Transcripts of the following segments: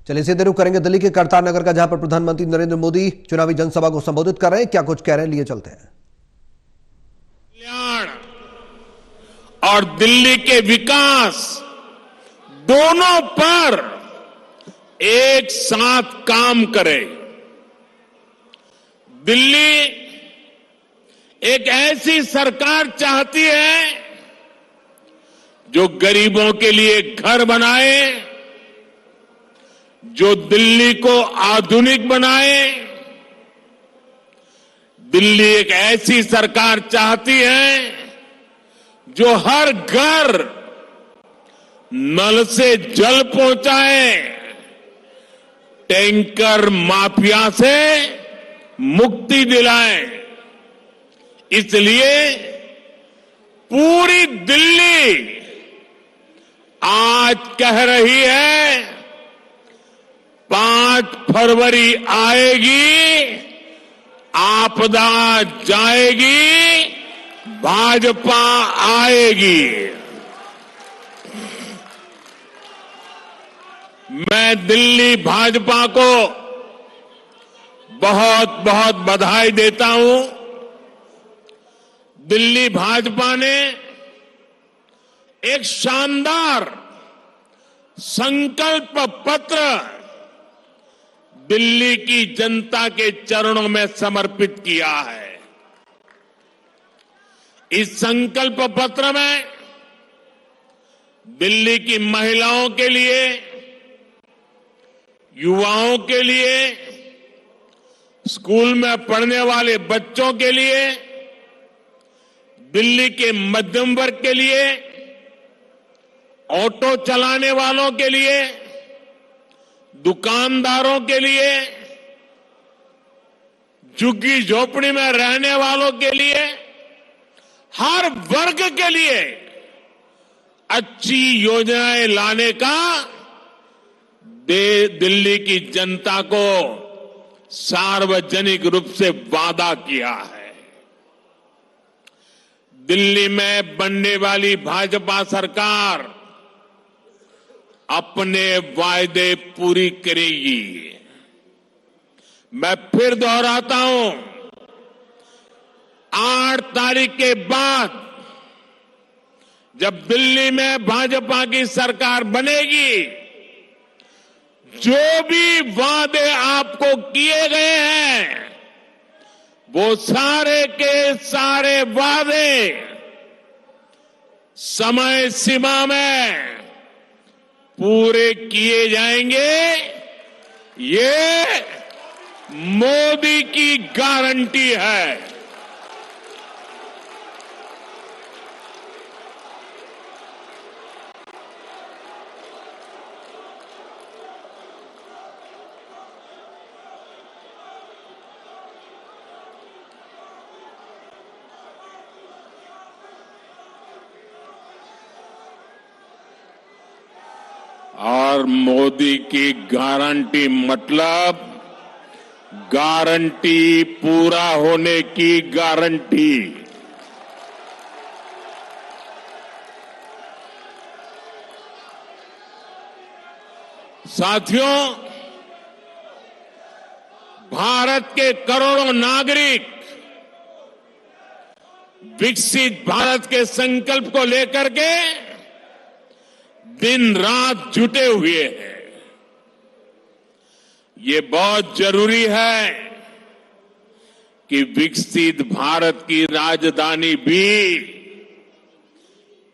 चलिए सीधे रुख करेंगे दिल्ली के करतार नगर का, जहां पर प्रधानमंत्री नरेंद्र मोदी चुनावी जनसभा को संबोधित कर रहे हैं। क्या कुछ कह रहे हैं, लिए चलते हैं। कल्याण और दिल्ली के विकास दोनों पर एक साथ काम करे। दिल्ली एक ऐसी सरकार चाहती है जो गरीबों के लिए घर बनाए, जो दिल्ली को आधुनिक बनाए। दिल्ली एक ऐसी सरकार चाहती है जो हर घर नल से जल पहुंचाए, टैंकर माफिया से मुक्ति दिलाए। इसलिए पूरी दिल्ली आज कह रही है 5 फरवरी आएगी, आपदा जाएगी, भाजपा आएगी। मैं दिल्ली भाजपा को बहुत बहुत बधाई देता हूं। दिल्ली भाजपा ने एक शानदार संकल्प पत्र दिल्ली की जनता के चरणों में समर्पित किया है। इस संकल्प पत्र में दिल्ली की महिलाओं के लिए, युवाओं के लिए, स्कूल में पढ़ने वाले बच्चों के लिए, दिल्ली के मध्यम वर्ग के लिए, ऑटो चलाने वालों के लिए, दुकानदारों के लिए, झुग्गी झोपड़ी में रहने वालों के लिए, हर वर्ग के लिए अच्छी योजनाएं लाने का दिल्ली की जनता को सार्वजनिक रूप से वादा किया है। दिल्ली में बनने वाली भाजपा सरकार अपने वायदे पूरी करेगी। मैं फिर दोहराता हूं, 8 तारीख के बाद जब दिल्ली में भाजपा की सरकार बनेगी, जो भी वादे आपको किए गए हैं वो सारे के सारे वादे समय सीमा में पूरे किए जाएंगे। ये मोदी की गारंटी है। और मोदी की गारंटी मतलब गारंटी पूरा होने की गारंटी। साथियों, भारत के करोड़ों नागरिक विकसित भारत के संकल्प को लेकर के दिन रात जुटे हुए हैं। ये बहुत जरूरी है कि विकसित भारत की राजधानी भी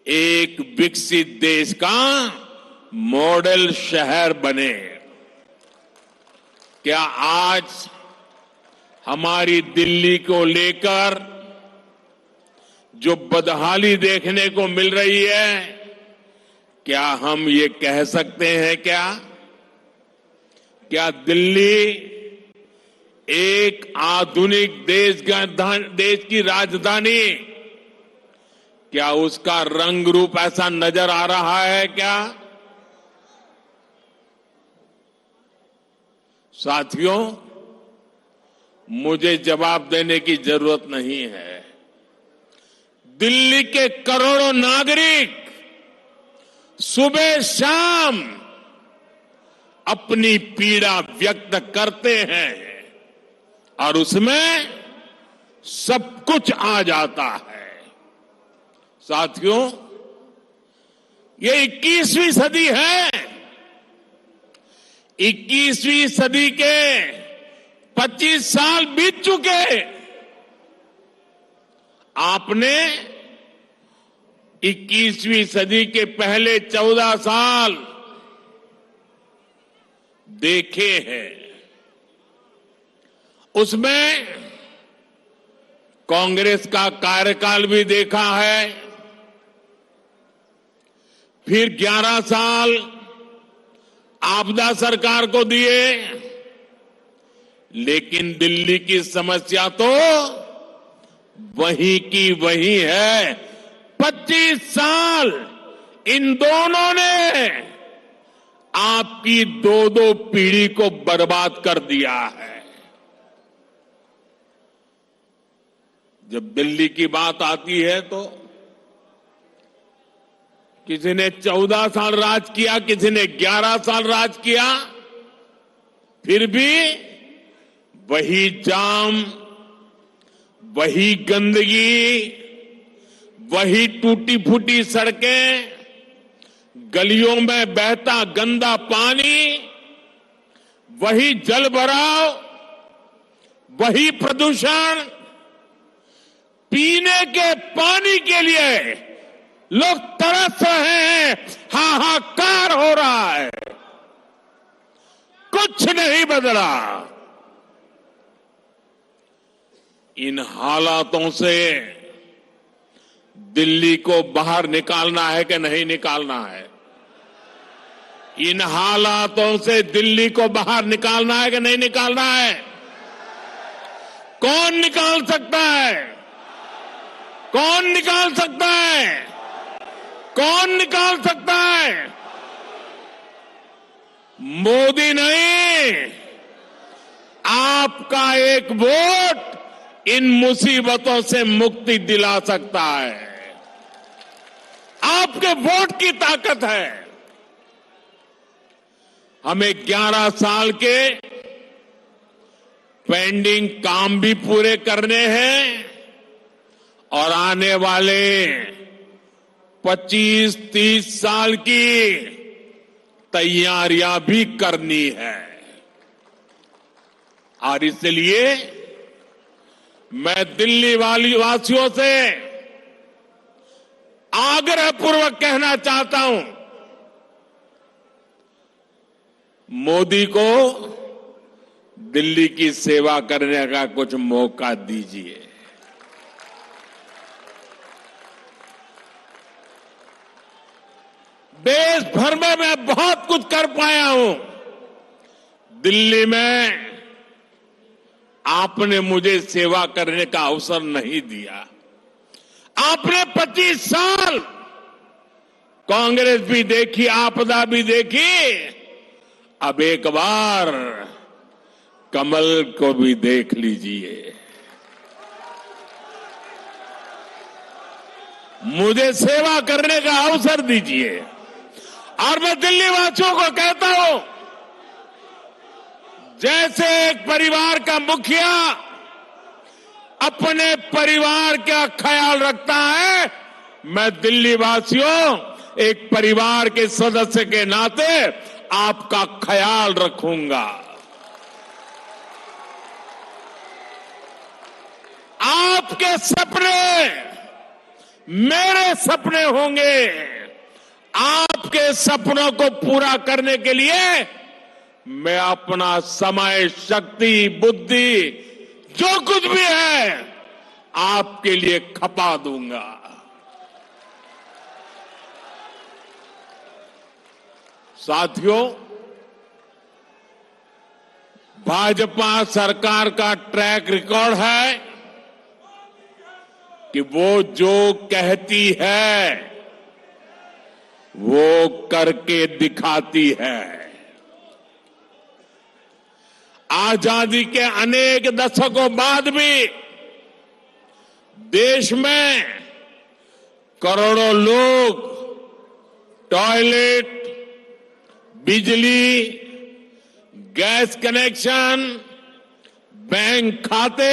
एक विकसित देश का मॉडल शहर बने। क्या आज हमारी दिल्ली को लेकर जो बदहाली देखने को मिल रही है, क्या हम ये कह सकते हैं क्या दिल्ली एक आधुनिक देश की राजधानी, क्या उसका रंग रूप ऐसा नजर आ रहा है क्या? साथियों, मुझे जवाब देने की जरूरत नहीं है। दिल्ली के करोड़ों नागरिक सुबह शाम अपनी पीड़ा व्यक्त करते हैं और उसमें सब कुछ आ जाता है। साथियों, ये 21वीं सदी है। 21वीं सदी के 25 साल बीत चुके। आपने 21वीं सदी के पहले 14 साल देखे हैं। उसमें कांग्रेस का कार्यकाल भी देखा है। फिर 11 साल आपदा सरकार को दिए, लेकिन दिल्ली की समस्या तो वही की वही है। 25 साल इन दोनों ने आपकी दो पीढ़ी को बर्बाद कर दिया है। जब दिल्ली की बात आती है तो किसी ने 14 साल राज किया, किसी ने 11 साल राज किया, फिर भी वही जाम, वही गंदगी, वही टूटी फूटी सड़कें, गलियों में बहता गंदा पानी, वही जल भराव, वही प्रदूषण। पीने के पानी के लिए लोग तरस रहे हैं, हाहाकार हो रहा है। कुछ नहीं बदला। इन हालातों से दिल्ली को बाहर निकालना है कि नहीं निकालना है? इन हालातों से दिल्ली को बाहर निकालना है कि नहीं निकालना है? कौन निकाल सकता है? कौन निकाल सकता है? कौन निकाल सकता है? मोदी नहीं, आपका एक वोट इन मुसीबतों से मुक्ति दिला सकता है। आपके वोट की ताकत है। हमें 11 साल के पेंडिंग काम भी पूरे करने हैं और आने वाले 25-30 साल की तैयारियां भी करनी है। और इसलिए मैं दिल्ली वासियों से आग्रहपूर्वक कहना चाहता हूं, मोदी को दिल्ली की सेवा करने का कुछ मौका दीजिए। देश भर में मैं बहुत कुछ कर पाया हूं। दिल्ली में आपने मुझे सेवा करने का अवसर नहीं दिया। आपने 25 साल कांग्रेस भी देखी, आपदा भी देखी। अब एक बार कमल को भी देख लीजिए। मुझे सेवा करने का अवसर दीजिए। और मैं दिल्ली वासियों को कहता हूं, जैसे एक परिवार का मुखिया अपने परिवार का ख्याल रखता है, मैं दिल्ली वासियों एक परिवार के सदस्य के नाते आपका ख्याल रखूंगा। आपके सपने मेरे सपने होंगे। आपके सपनों को पूरा करने के लिए मैं अपना समय, शक्ति, बुद्धि, जो कुछ भी है आपके लिए खपा दूंगा। साथियों, भाजपा सरकार का ट्रैक रिकॉर्ड है कि वो जो कहती है वो करके दिखाती है। आजादी के अनेक दशकों बाद भी देश में करोड़ों लोग टॉयलेट, बिजली, गैस कनेक्शन, बैंक खाते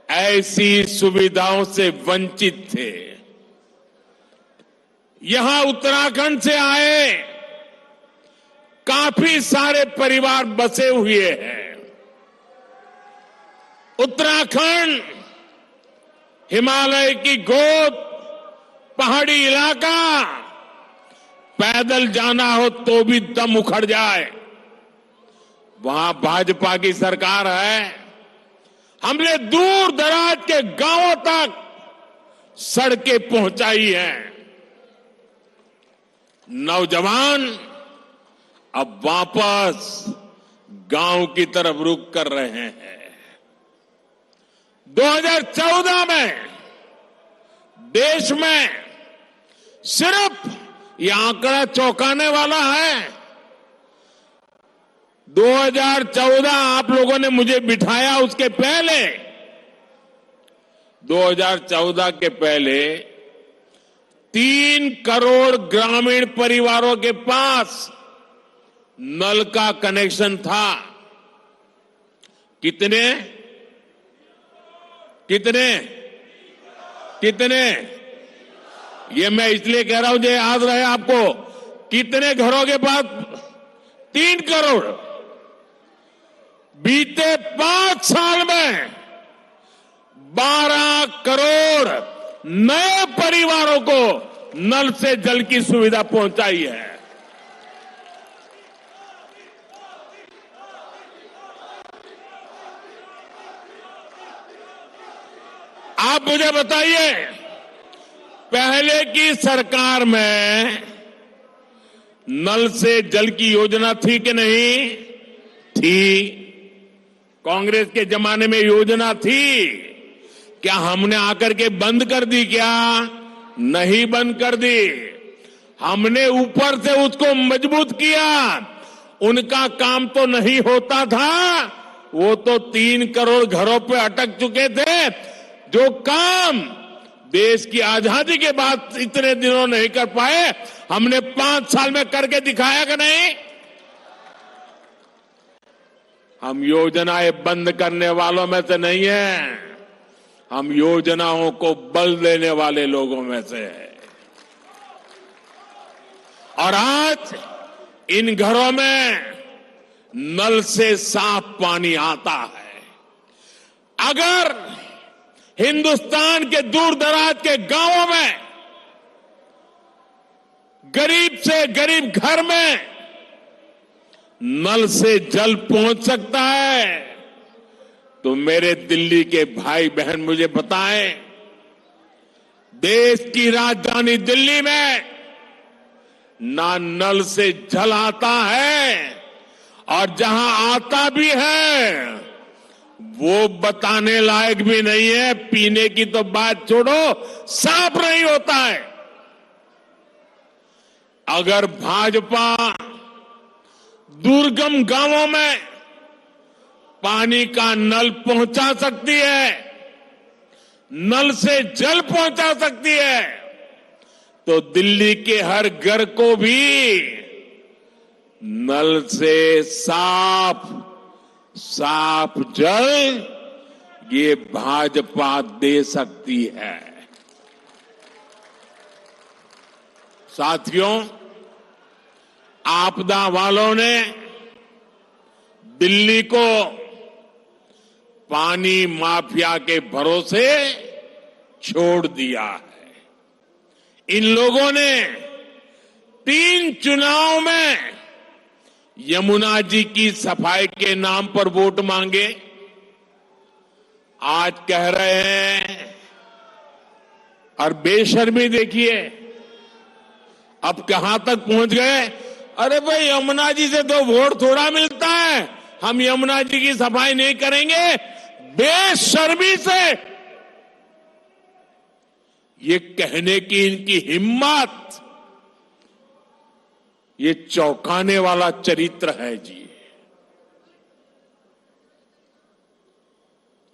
ऐसी सुविधाओं से वंचित थे। यहां उत्तराखंड से आए काफी सारे परिवार बसे हुए हैं। उत्तराखंड हिमालय की गोद, पहाड़ी इलाका, पैदल जाना हो तो भी दम उखड़ जाए। वहां भाजपा की सरकार है। हमने दूर दराज के गांवों तक सड़कें पहुंचाई हैं। नौजवान अब वापस गांव की तरफ रुख कर रहे हैं। 2014 में देश में सिर्फ ये आंकड़ा चौंकाने वाला है। 2014 आप लोगों ने मुझे बिठाया, उसके पहले 2014 के पहले 3 करोड़ ग्रामीण परिवारों के पास नल का कनेक्शन था। कितने कितने कितने ये मैं इसलिए कह रहा हूं जो याद रहे आपको। कितने घरों के पास? 3 करोड़। बीते 5 साल में 12 करोड़ नए परिवारों को नल से जल की सुविधा पहुंचाई है। आप मुझे बताइए, पहले की सरकार में नल से जल की योजना थी कि नहीं थी? कांग्रेस के जमाने में योजना थी। क्या हमने आकर के बंद कर दी? क्या नहीं बंद कर दी। हमने ऊपर से उसको मजबूत किया। उनका काम तो नहीं होता था। वो तो 3 करोड़ घरों पे अटक चुके थे। जो काम देश की आजादी के बाद इतने दिनों नहीं कर पाए, हमने 5 साल में करके दिखाया कि नहीं? हम योजनाएं बंद करने वालों में से नहीं है। हम योजनाओं को बल देने वाले लोगों में से है। और आज इन घरों में नल से साफ पानी आता है। अगर हिंदुस्तान के दूर दराज के गांवों में गरीब से गरीब घर में नल से जल पहुंच सकता है, तो मेरे दिल्ली के भाई बहन मुझे बताएं, देश की राजधानी दिल्ली में ना नल से जल आता है, और जहां आता भी है वो बताने लायक भी नहीं है। पीने की तो बात छोड़ो, साफ नहीं होता है। अगर भाजपा दुर्गम गांवों में पानी का नल पहुंचा सकती है, नल से जल पहुंचा सकती है, तो दिल्ली के हर घर को भी नल से साफ जल ये भाजपा दे सकती है। साथियों, आपदा वालों ने दिल्ली को पानी माफिया के भरोसे छोड़ दिया है। इन लोगों ने 3 चुनाव में यमुना जी की सफाई के नाम पर वोट मांगे। आज कह रहे हैं, और बेशर्मी देखिए अब कहां तक पहुंच गए। अरे भाई, यमुना जी से तो वोट थोड़ा मिलता है, हम यमुना जी की सफाई नहीं करेंगे। बेशर्मी से ये कहने की इनकी हिम्मत, ये चौंकाने वाला चरित्र है जी।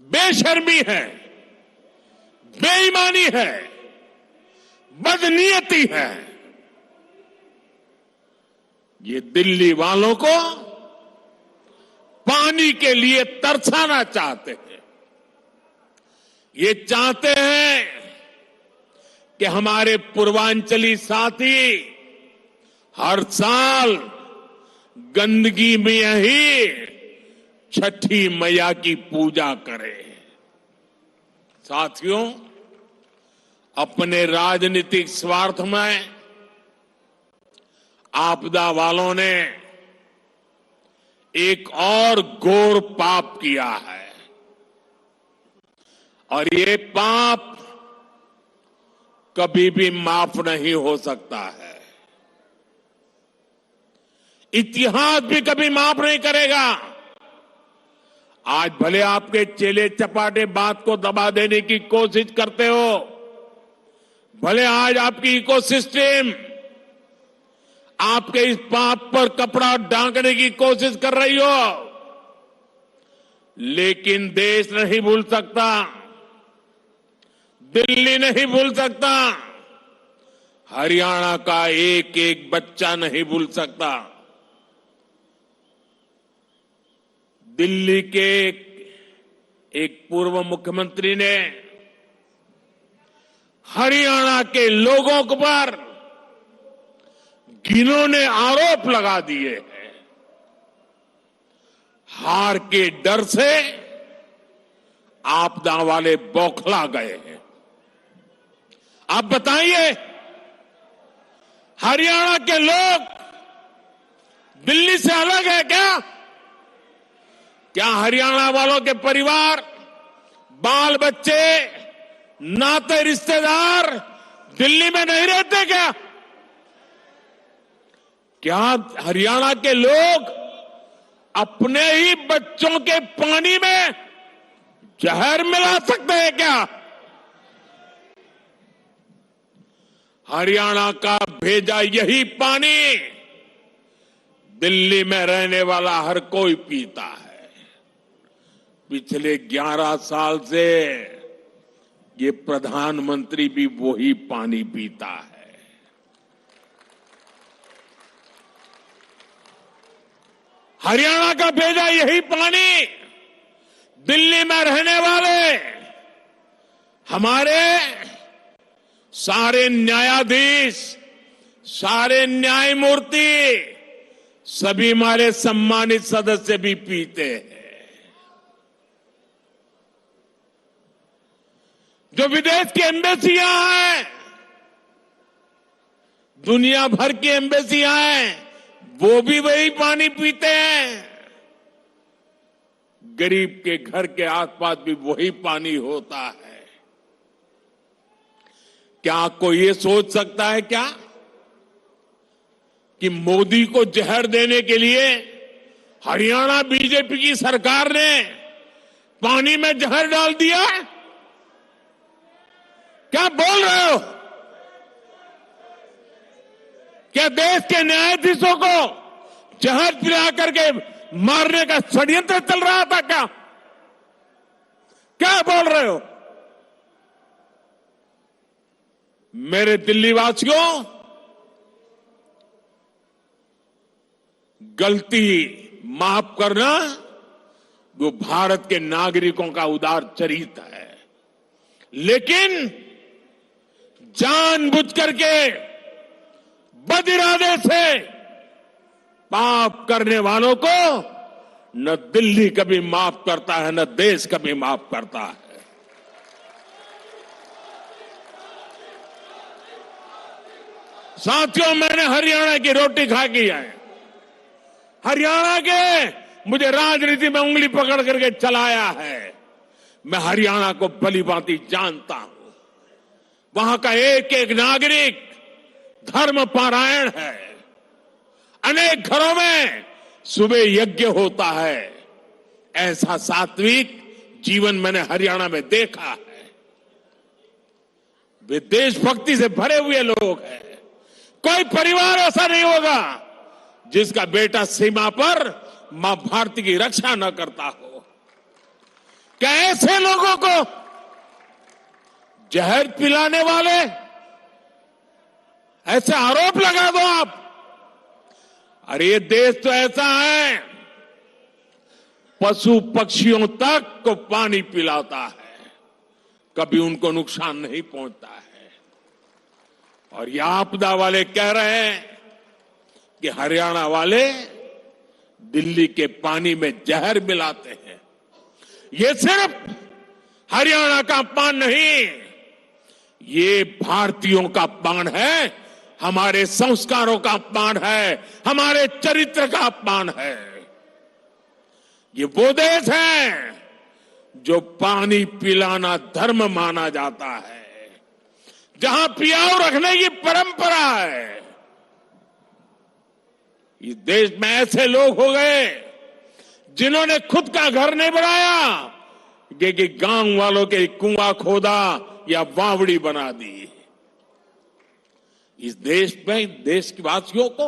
बेशर्मी है, बेईमानी है, बदनीयती है। ये दिल्ली वालों को पानी के लिए तरसाना चाहते हैं। ये चाहते हैं कि हमारे पूर्वांचली साथी हर साल गंदगी में ही छठी मैया की पूजा करें। साथियों, अपने राजनीतिक स्वार्थ में आपदा वालों ने एक और घोर पाप किया है और ये पाप कभी भी माफ नहीं हो सकता है। इतिहास भी कभी माफ नहीं करेगा। आज भले आपके चेले चपाटे बात को दबा देने की कोशिश करते हो, भले आज आपकी इकोसिस्टम आपके इस पाप पर कपड़ा ढांकने की कोशिश कर रही हो, लेकिन देश नहीं भूल सकता, दिल्ली नहीं भूल सकता, हरियाणा का एक एक बच्चा नहीं भूल सकता। दिल्ली के एक पूर्व मुख्यमंत्री ने हरियाणा के लोगों पर घिनौने आरोप लगा दिए हैं। हार के डर से आपदा वाले बौखला गए हैं। आप बताइए, हरियाणा के लोग दिल्ली से अलग है क्या? क्या हरियाणा वालों के परिवार, बाल बच्चे, नाते रिश्तेदार दिल्ली में नहीं रहते क्या? क्या हरियाणा के लोग अपने ही बच्चों के पानी में जहर मिला सकते हैं क्या? हरियाणा का भेजा यही पानी दिल्ली में रहने वाला हर कोई पीता है। पिछले 11 साल से ये प्रधानमंत्री भी वही पानी पीता है। हरियाणा का भेजा यही पानी दिल्ली में रहने वाले हमारे सारे न्यायाधीश, सारे न्यायमूर्ति, सभी हमारे सम्मानित सदस्य भी पीते हैं। जो विदेश की एम्बेसियां हैं, दुनिया भर की एम्बेसियां हैं, वो भी वही पानी पीते हैं। गरीब के घर के आसपास भी वही पानी होता है। क्या कोई ये सोच सकता है क्या कि मोदी को जहर देने के लिए हरियाणा बीजेपी की सरकार ने पानी में जहर डाल दिया? क्या बोल रहे हो? क्या देश के न्यायाधीशों को जहर पिला करके मारने का षड्यंत्र चल रहा था क्या? क्या बोल रहे हो? मेरे दिल्ली वासियों, गलती माफ करना वो भारत के नागरिकों का उदार चरित्र है, लेकिन जानबूझ करके बदिरादे से पाप करने वालों को न दिल्ली कभी माफ करता है, न देश कभी माफ करता है। साथियों, मैंने हरियाणा की रोटी खा की है। हरियाणा के मुझे राजनीति में उंगली पकड़ करके चलाया है। मैं हरियाणा को भली भांति जानता हूं। वहां का एक एक नागरिक धर्म पारायण है। अनेक घरों में सुबह यज्ञ होता है। ऐसा सात्विक जीवन मैंने हरियाणा में देखा है। वे देशभक्ति से भरे हुए लोग हैं। कोई परिवार ऐसा नहीं होगा जिसका बेटा सीमा पर मां भारती की रक्षा न करता हो। क्या ऐसे लोगों को जहर पिलाने वाले ऐसे आरोप लगा दो आप? अरे ये देश तो ऐसा है, पशु पक्षियों तक को पानी पिलाता है, कभी उनको नुकसान नहीं पहुंचता है। और ये आपदा वाले कह रहे हैं कि हरियाणा वाले दिल्ली के पानी में जहर मिलाते हैं। ये सिर्फ हरियाणा का अपमान नहीं, ये भारतीयों का अपमान है, हमारे संस्कारों का अपमान है, हमारे चरित्र का अपमान है। ये वो देश है जो पानी पिलाना धर्म माना जाता है, जहां पियाऊ रखने की परंपरा है। इस देश में ऐसे लोग हो गए जिन्होंने खुद का घर नहीं बनाया, कि गांव वालों के कुआं खोदा या वावड़ी बना दी। इस देश में देश के वासियों को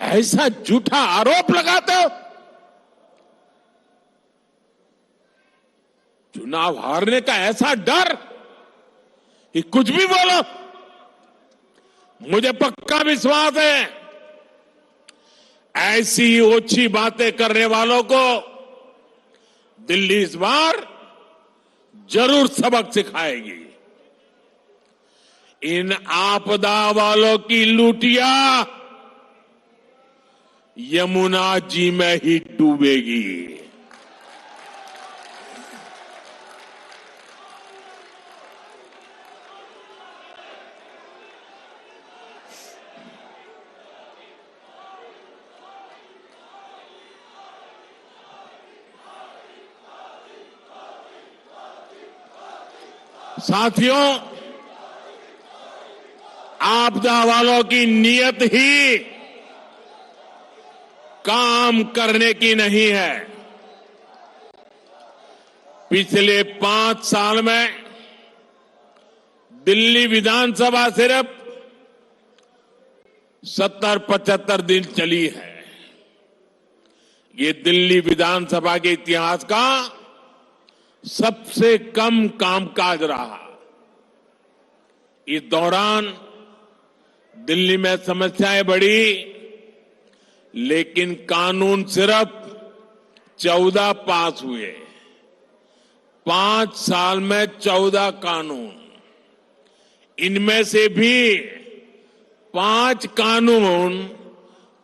ऐसा झूठा आरोप लगाते हो। चुनाव हारने का ऐसा डर कि कुछ भी बोलो। मुझे पक्का विश्वास है ऐसी ओछी बातें करने वालों को दिल्ली इस बार जरूर सबक सिखाएगी। इन आपदा वालों की लूटिया यमुना जी में ही डूबेगी। साथियों, आपदा वालों की नीयत ही काम करने की नहीं है। पिछले 5 साल में दिल्ली विधानसभा सिर्फ 70-75 दिन चली है। ये दिल्ली विधानसभा के इतिहास का सबसे कम कामकाज रहा। इस दौरान दिल्ली में समस्याएं बढ़ी, लेकिन कानून सिर्फ 14 पास हुए। 5 साल में 14 कानून, इनमें से भी 5 कानून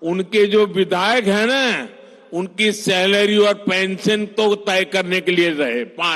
उनके जो विधायक हैं ना, उनकी सैलरी और पेंशन तो तय करने के लिए रहे। 5